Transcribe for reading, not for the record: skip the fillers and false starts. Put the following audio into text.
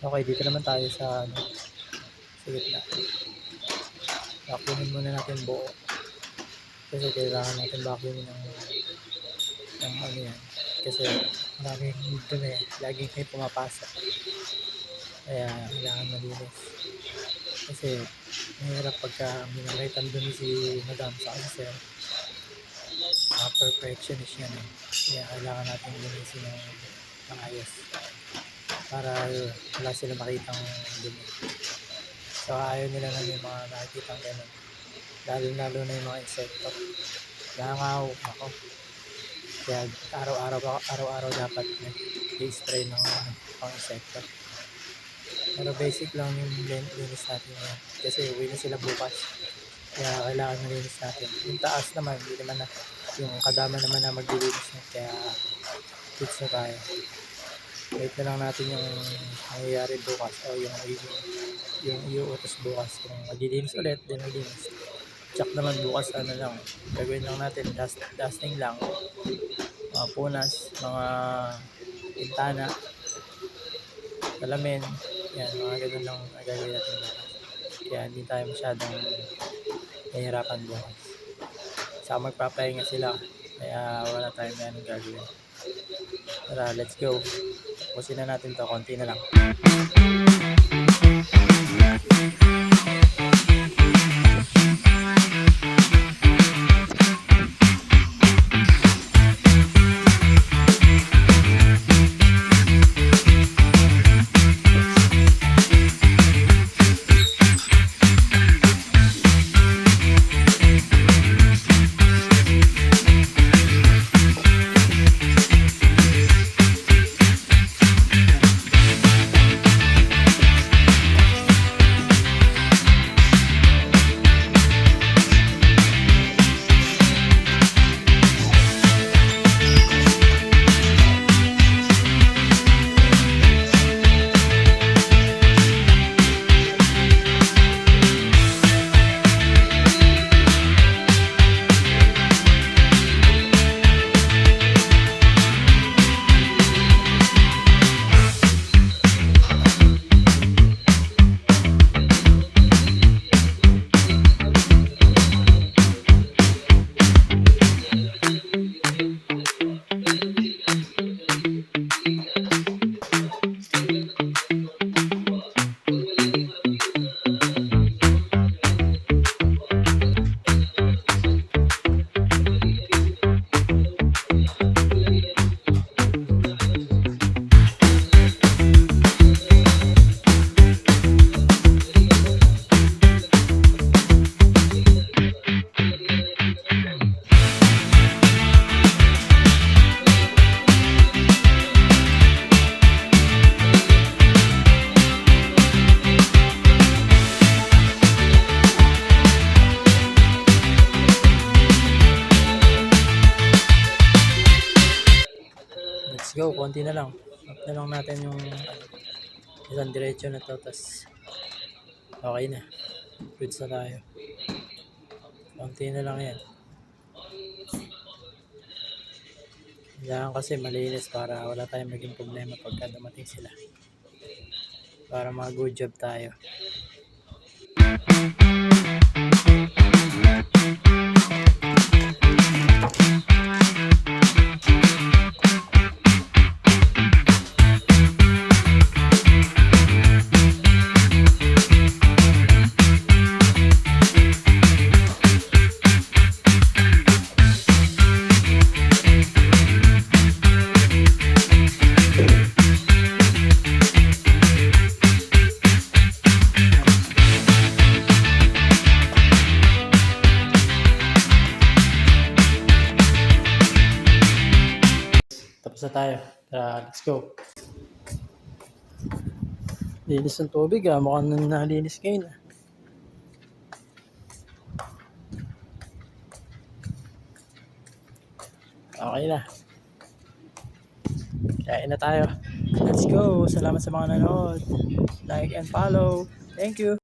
Okay, dito naman tayo sa ano, sa gitna. Vacuumin muna natin buo. Kasi kailangan natin vacuumin ng ano yan. Kasi maraming dumi. Laging may pumapasok. Kaya kailangan malinis. Kasi mahirap pagka minakitang dumi si madam sa kasi sir. Perfectionist yan eh. Kaya kailangan natin linisin ng maayos. Para wala sila makitang dumi. So ayaw nila na yung mga nakikitang ganun. Lalo na yung mga insekto. Langaw ako. Kaya araw-araw dapat nag-spray ng pang insekto. Pero basic lang yung linis natin yan. Kasi uwi na sila bukas. Kaya kailangan malinis natin. Yung taas naman, hindi naman na yung kadama naman na maglilinis na. Kaya fix na tayo. Wait na lang natin yung nangyayari bukas o yung iuutos bukas. Kung maglilinis ulit, then maglilinis. Check naman bukas ano lang. Gagawin lang natin, dusting lang. Mga punas, mga pintana, salamin. Yan, mga ganun lang gagawin natin bukas. Kaya hindi tayo masyadong nahihirapan bukas. Saka magpapahinga sila. Kaya wala tayong ganun gagawin. Tara, let's go. Tapusin na natin to, konti na lang. Let's go, konti na lang. Up na lang natin yung isang diretso na to, tas okay na. Goods na tayo. Konti na lang yan. Kailangan kasi malinis para wala tayong maging problema pagka dumating sila. Para mga good job tayo. Tapos na tayo. Tara, let's go. Linis ng tubig ah. Mukhang nalinis ngayon ah. Okay na. Kain na tayo. Let's go. Salamat sa mga nanood. Like and follow. Thank you.